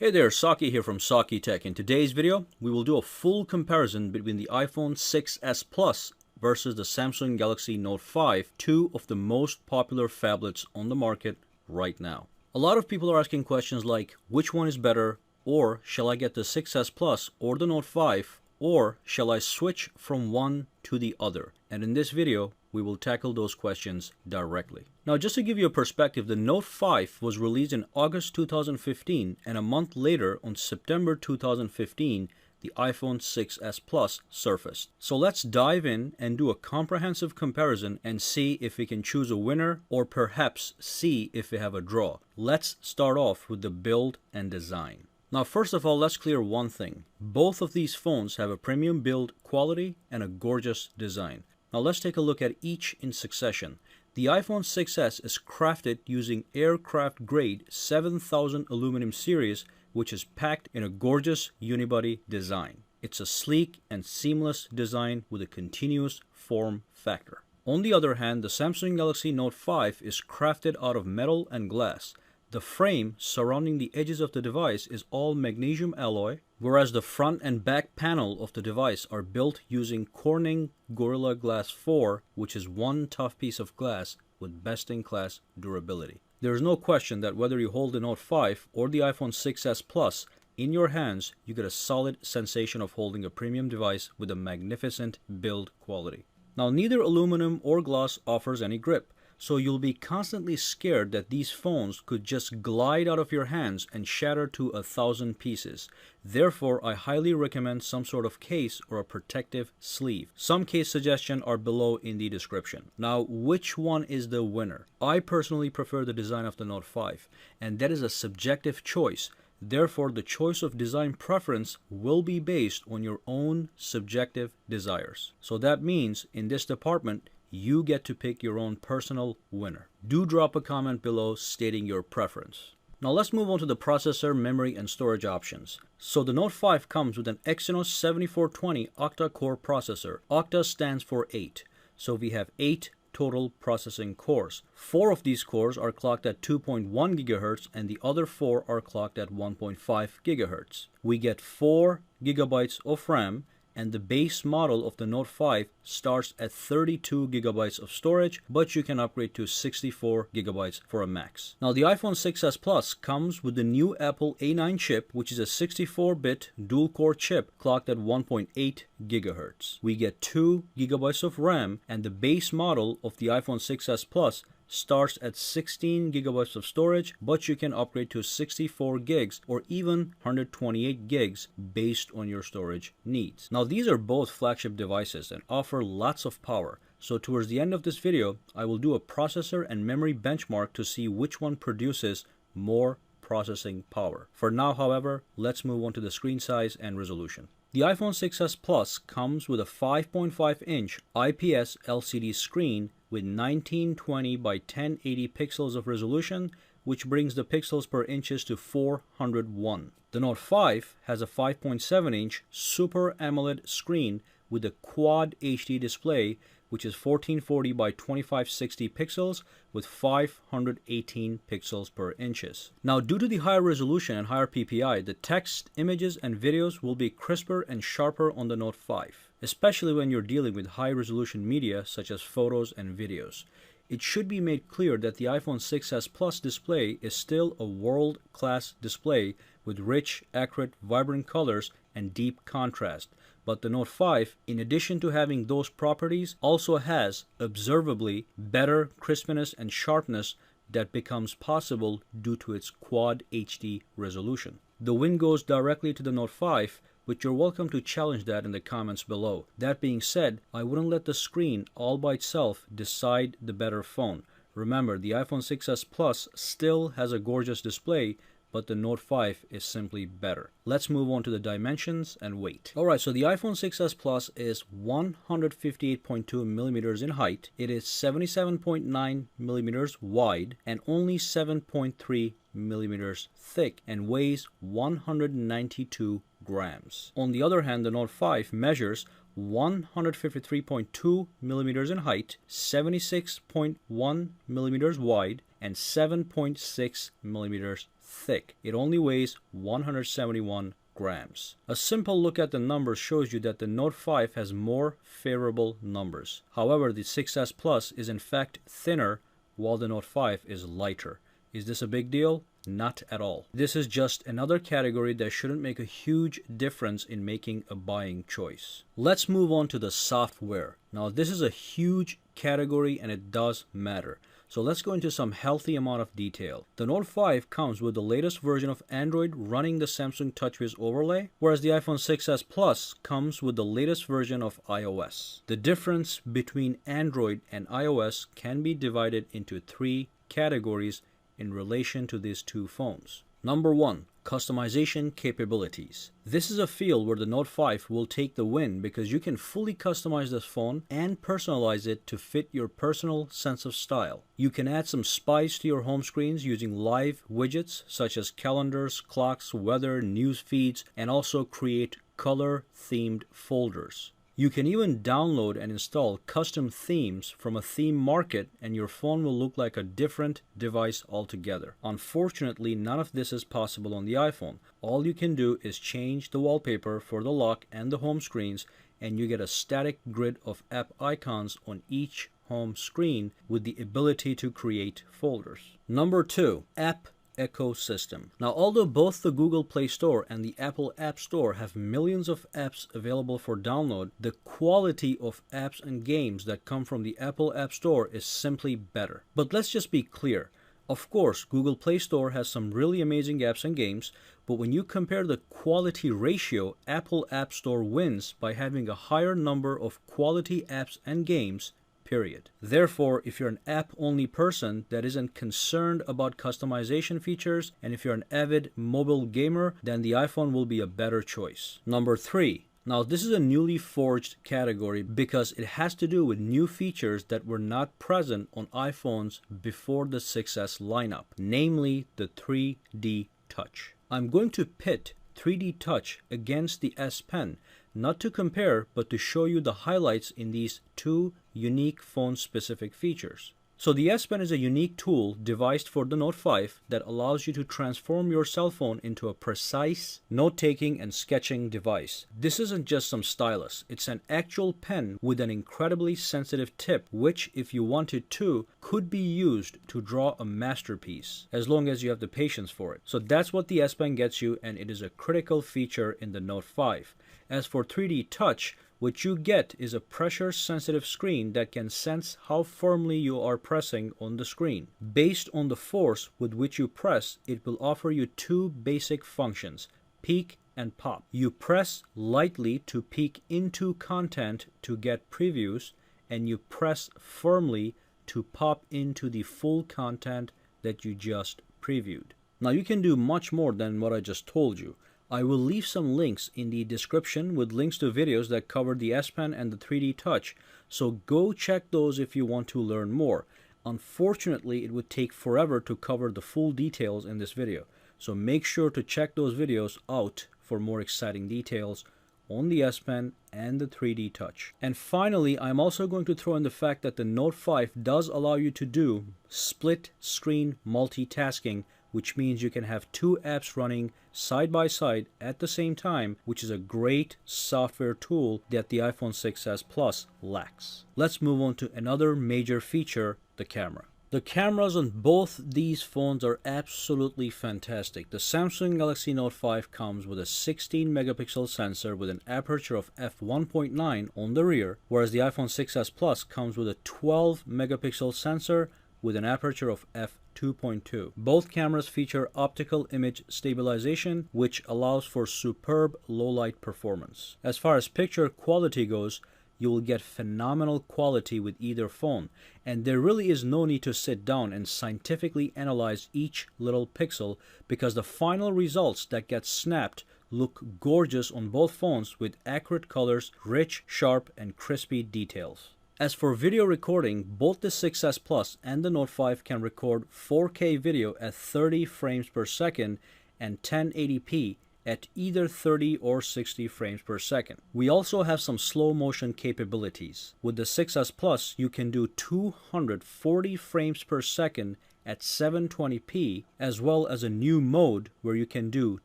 Hey there, Saki here from Saki Tech. In today's video, we will do a full comparison between the iPhone 6s Plus versus the Samsung Galaxy Note 5, two of the most popular phablets on the market right now. A lot of people are asking questions like, which one is better, or shall I get the 6s Plus or the Note 5, or shall I switch from one to the other? And in this video, we will tackle those questions directly. Now, just to give you a perspective, the Note 5 was released in August 2015, and a month later, on September 2015, the iPhone 6s Plus surfaced. So let's dive in and do a comprehensive comparison and see if we can choose a winner, or perhaps see if we have a draw. Let's start off with the build and design. Now, first of all, let's clear one thing. Both of these phones have a premium build quality and a gorgeous design. Now let's take a look at each in succession. The iPhone 6s is crafted using aircraft grade 7000 aluminum series, which is packed in a gorgeous unibody design. It's a sleek and seamless design with a continuous form factor. On the other hand, the Samsung Galaxy Note 5 is crafted out of metal and glass. The frame surrounding the edges of the device is all magnesium alloy, whereas the front and back panel of the device are built using Corning Gorilla Glass 4, which is one tough piece of glass with best-in-class durability. There is no question that whether you hold the Note 5 or the iPhone 6s Plus in your hands, you get a solid sensation of holding a premium device with a magnificent build quality. Now, neither aluminum or glass offers any grip, so you'll be constantly scared that these phones could just glide out of your hands and shatter to 1,000 pieces. Therefore, I highly recommend some sort of case or a protective sleeve. Some case suggestions are below in the description. Now, which one is the winner? I personally prefer the design of the Note 5, and that is a subjective choice. Therefore, the choice of design preference will be based on your own subjective desires. So that means, in this department, you get to pick your own personal winner. Do drop a comment below stating your preference. Now let's move on to the processor, memory, and storage options. So the Note 5 comes with an Exynos 7420 octa-core processor. Octa stands for 8. So we have 8 total processing cores. 4 of these cores are clocked at 2.1 GHz and the other 4 are clocked at 1.5 GHz. We get 4 GB of RAM, and the base model of the Note 5 starts at 32 GB of storage, but you can upgrade to 64 GB for a max. Now, the iPhone 6s Plus comes with the new Apple A9 chip, which is a 64-bit dual-core chip clocked at 1.8 GHz. We get 2 GB of RAM, and the base model of the iPhone 6s Plus starts at 16 GB of storage, but you can upgrade to 64 gigs or even 128 gigs based on your storage needs. Now, these are both flagship devices and offer lots of power. So towards the end of this video, I will do a processor and memory benchmark to see which one produces more processing power. For now, however, let's move on to the screen size and resolution. The iPhone 6s Plus comes with a 5.5-inch IPS LCD screen with 1920 by 1080 pixels of resolution, which brings the pixels per inches to 401. The Note 5 has a 5.7-inch Super AMOLED screen with a Quad HD display, which is 1440 by 2560 pixels with 518 pixels per inches. Now, due to the higher resolution and higher PPI, the text, images, and videos will be crisper and sharper on the Note 5, especially when you're dealing with high-resolution media such as photos and videos. It should be made clear that the iPhone 6s Plus display is still a world-class display with rich, accurate, vibrant colors and deep contrast. But the Note 5, in addition to having those properties, also has observably better crispness and sharpness that becomes possible due to its Quad HD resolution. The win goes directly to the Note 5, but you're welcome to challenge that in the comments below. That being said, I wouldn't let the screen all by itself decide the better phone. Remember, the iPhone 6s Plus still has a gorgeous display, but the Note 5 is simply better. Let's move on to the dimensions and weight. Alright, so the iPhone 6s Plus is 158.2 millimeters in height. It is 77.9 millimeters wide and only 7.3 millimeters thick and weighs 192 grams. On the other hand, the Note 5 measures 153.2 millimeters in height, 76.1 millimeters wide, and 7.6 millimeters thick. It only weighs 171 grams. A simple look at the numbers shows you that the Note 5 has more favorable numbers. However, the 6S Plus is in fact thinner while the Note 5 is lighter. Is this a big deal? Not at all. This is just another category that shouldn't make a huge difference in making a buying choice. Let's move on to the software. Now this is a huge category and it does matter. So let's go into some healthy amount of detail. The Note 5 comes with the latest version of Android running the Samsung TouchWiz overlay, whereas the iPhone 6s Plus comes with the latest version of iOS. The difference between Android and iOS can be divided into 3 categories in relation to these two phones. Number 1, customization capabilities. This is a field where the Note 5 will take the win because you can fully customize this phone and personalize it to fit your personal sense of style. You can add some spice to your home screens using live widgets such as calendars, clocks, weather, news feeds, and also create color-themed folders. You can even download and install custom themes from a theme market and your phone will look like a different device altogether. Unfortunately, none of this is possible on the iPhone. All you can do is change the wallpaper for the lock and the home screens and you get a static grid of app icons on each home screen with the ability to create folders. Number 2, app ecosystem. Now, although both the Google Play Store and the Apple App Store have millions of apps available for download, the quality of apps and games that come from the Apple App Store is simply better. But let's just be clear. Of course, Google Play Store has some really amazing apps and games, but when you compare the quality ratio, Apple App Store wins by having a higher number of quality apps and games, period. Therefore, if you're an app-only person that isn't concerned about customization features, and if you're an avid mobile gamer, then the iPhone will be a better choice. Number 3. Now, this is a newly forged category because it has to do with new features that were not present on iPhones before the 6S lineup, namely the 3D Touch. I'm going to pit 3D Touch against the S Pen, not to compare, but to show you the highlights in these two unique phone-specific features. So the S Pen is a unique tool devised for the Note 5 that allows you to transform your cell phone into a precise note-taking and sketching device. This isn't just some stylus, it's an actual pen with an incredibly sensitive tip which, if you wanted to, could be used to draw a masterpiece, as long as you have the patience for it. So that's what the S Pen gets you, and it is a critical feature in the Note 5. As for 3D Touch, what you get is a pressure-sensitive screen that can sense how firmly you are pressing on the screen. Based on the force with which you press, it will offer you two basic functions, peek and pop. You press lightly to peek into content to get previews, and you press firmly to pop into the full content that you just previewed. Now you can do much more than what I just told you. I will leave some links in the description with links to videos that cover the S Pen and the 3D Touch, so go check those if you want to learn more. Unfortunately, it would take forever to cover the full details in this video, so make sure to check those videos out for more exciting details on the S Pen and the 3D Touch. And finally, I'm also going to throw in the fact that the Note 5 does allow you to do split screen multitasking, which means you can have two apps running side by side at the same time, which is a great software tool that the iPhone 6s Plus lacks. Let's move on to another major feature, the camera. The cameras on both these phones are absolutely fantastic. The Samsung Galaxy Note 5 comes with a 16 megapixel sensor with an aperture of f1.9 on the rear, whereas the iPhone 6s Plus comes with a 12 megapixel sensor with an aperture of f2.2. Both cameras feature optical image stabilization, which allows for superb low-light performance. As far as picture quality goes, you will get phenomenal quality with either phone, and there really is no need to sit down and scientifically analyze each little pixel because the final results that get snapped look gorgeous on both phones with accurate colors, rich, sharp, and crispy details. As for video recording, both the 6s Plus and the Note 5 can record 4K video at 30 frames per second and 1080p at either 30 or 60 frames per second. We also have some slow motion capabilities. With the 6s Plus, you can do 240 frames per second at 720p, as well as a new mode where you can do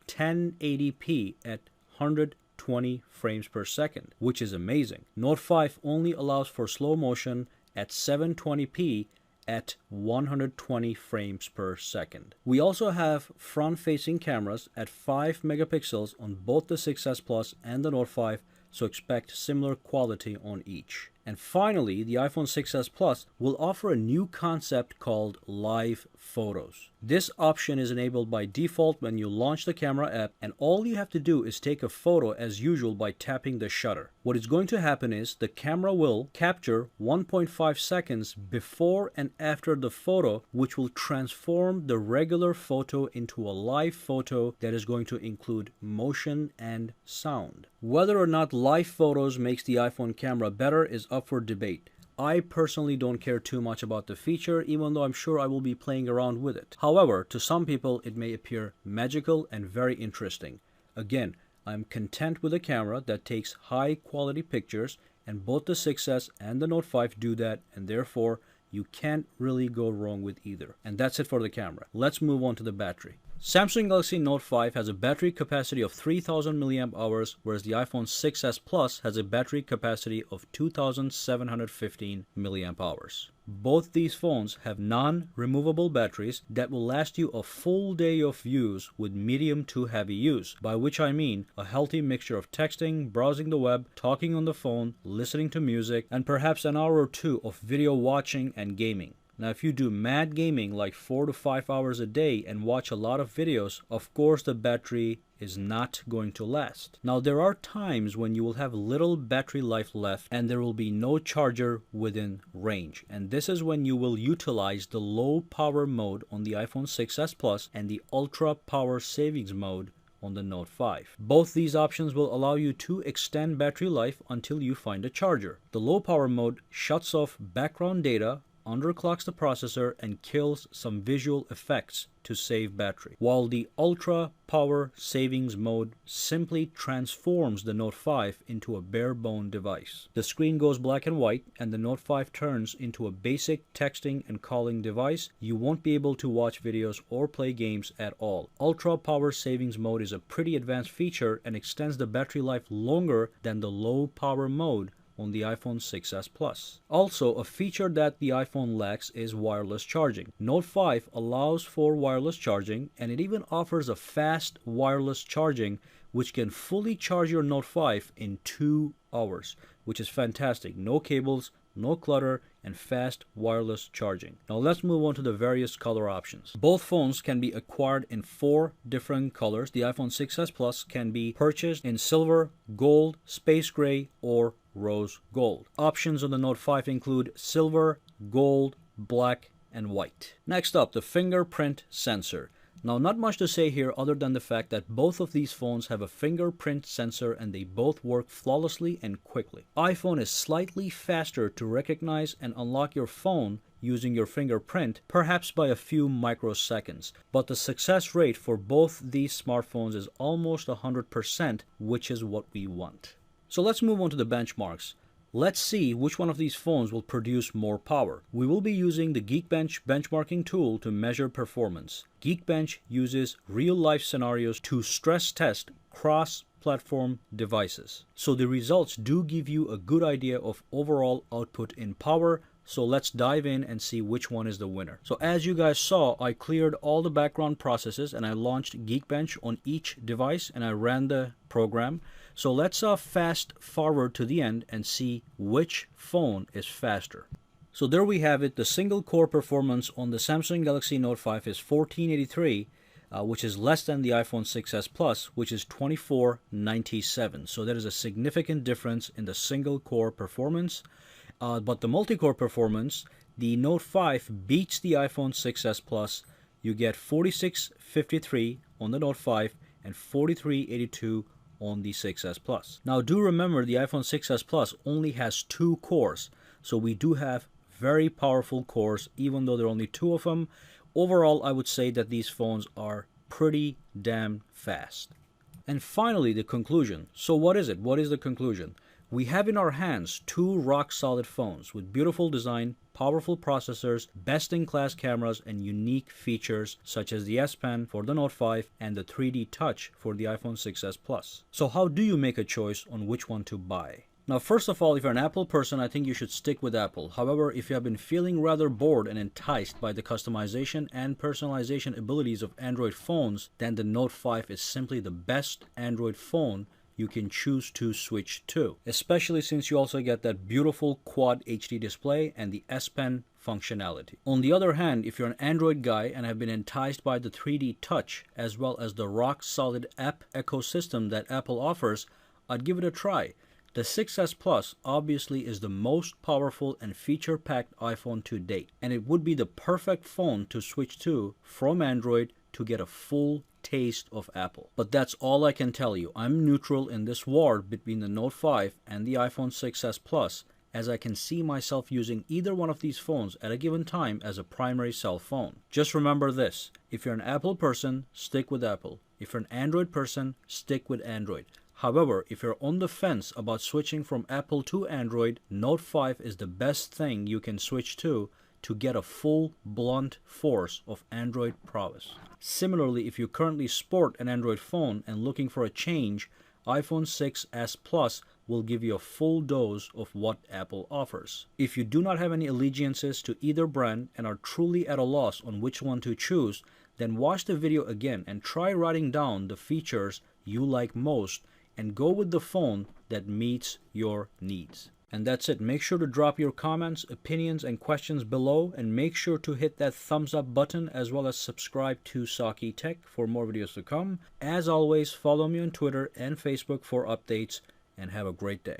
1080p at 120 frames per second, which is amazing. Note 5 only allows for slow motion at 720p at 120 frames per second. We also have front-facing cameras at 5 megapixels on both the 6S Plus and the Note 5, so expect similar quality on each. And finally, the iPhone 6S Plus will offer a new concept called Live Photos. This option is enabled by default when you launch the camera app, and all you have to do is take a photo as usual by tapping the shutter. What is going to happen is the camera will capture 1.5 seconds before and after the photo, which will transform the regular photo into a live photo that is going to include motion and sound. Whether or not Live Photos makes the iPhone camera better is up for debate. I personally don't care too much about the feature, even though I'm sure I will be playing around with it. However, to some people it may appear magical and very interesting. Again, I'm content with a camera that takes high quality pictures, and both the 6S and the Note 5 do that, and therefore you can't really go wrong with either. And that's it for the camera. Let's move on to the battery. Samsung Galaxy Note 5 has a battery capacity of 3000 mAh, whereas the iPhone 6S Plus has a battery capacity of 2715 mAh. Both these phones have non-removable batteries that will last you a full day of use with medium to heavy use, by which I mean a healthy mixture of texting, browsing the web, talking on the phone, listening to music, and perhaps an hour or two of video watching and gaming. Now, if you do mad gaming like 4 to 5 hours a day and watch a lot of videos, of course the battery is not going to last. Now, there are times when you will have little battery life left and there will be no charger within range. And this is when you will utilize the low power mode on the iPhone 6S Plus and the ultra power savings mode on the Note 5. Both these options will allow you to extend battery life until you find a charger. The low power mode shuts off background data, underclocks the processor, and kills some visual effects to save battery, while the ultra power savings mode simply transforms the Note 5 into a bare bone device. The screen goes black and white and the Note 5 turns into a basic texting and calling device. You won't be able to watch videos or play games at all. Ultra power savings mode is a pretty advanced feature and extends the battery life longer than the low power mode on the iPhone 6S Plus. Also, a feature that the iPhone lacks is wireless charging. Note 5 allows for wireless charging, and it even offers a fast wireless charging which can fully charge your Note 5 in 2 hours, which is fantastic. No cables, no clutter, and fast wireless charging. Now let's move on to the various color options. Both phones can be acquired in 4 different colors. The iPhone 6S Plus can be purchased in silver, gold, space gray, or rose gold. Options on the Note 5 include silver, gold, black, and white. Next up, the fingerprint sensor. Now, not much to say here other than the fact that both of these phones have a fingerprint sensor and they both work flawlessly and quickly. iPhone is slightly faster to recognize and unlock your phone using your fingerprint, perhaps by a few microseconds, but the success rate for both these smartphones is almost 100%, which is what we want. So let's move on to the benchmarks. Let's see which one of these phones will produce more power. We will be using the Geekbench benchmarking tool to measure performance. Geekbench uses real-life scenarios to stress test cross-platform devices. So the results do give you a good idea of overall output in power. So let's dive in and see which one is the winner. So as you guys saw, I cleared all the background processes and I launched Geekbench on each device and I ran the program. So let's fast forward to the end and see which phone is faster. So there we have it. The single core performance on the Samsung Galaxy Note 5 is 1483, which is less than the iPhone 6S Plus, which is 2497. So there is a significant difference in the single core performance. But the multi-core performance, the Note 5 beats the iPhone 6S Plus. You get 4653 on the Note 5 and 4382 on the 6S Plus. Now do remember the iPhone 6S Plus only has 2 cores, so we do have very powerful cores even though there are only 2 of them. Overall, I would say that these phones are pretty damn fast. And finally, the conclusion. So what is it? What is the conclusion? We have in our hands two rock-solid phones with beautiful design, powerful processors, best-in-class cameras, and unique features such as the S Pen for the Note 5 and the 3D Touch for the iPhone 6s Plus. So how do you make a choice on which one to buy? Now, first of all, if you're an Apple person, I think you should stick with Apple. However, if you have been feeling rather bored and enticed by the customization and personalization abilities of Android phones, then the Note 5 is simply the best Android phone you can choose to switch to, especially since you also get that beautiful Quad HD display and the S Pen functionality. On the other hand, if you're an Android guy and have been enticed by the 3D Touch as well as the rock-solid app ecosystem that Apple offers, I'd give it a try. The 6s Plus obviously is the most powerful and feature-packed iPhone to date, and it would be the perfect phone to switch to from Android to get a full taste of Apple. But that's all I can tell you. I'm neutral in this war between the Note 5 and the iPhone 6s Plus, as I can see myself using either one of these phones at a given time as a primary cell phone. Just remember this: if you're an Apple person, stick with Apple. If you're an Android person, stick with Android. However, if you're on the fence about switching from Apple to Android, Note 5 is the best thing you can switch to get a full blunt force of Android prowess. Similarly, if you currently sport an Android phone and looking for a change, iPhone 6s Plus will give you a full dose of what Apple offers. If you do not have any allegiances to either brand and are truly at a loss on which one to choose, then watch the video again and try writing down the features you like most and go with the phone that meets your needs. And that's it. Make sure to drop your comments, opinions, and questions below, and make sure to hit that thumbs up button as well as subscribe to Saki Tech for more videos to come. As always, follow me on Twitter and Facebook for updates, and have a great day.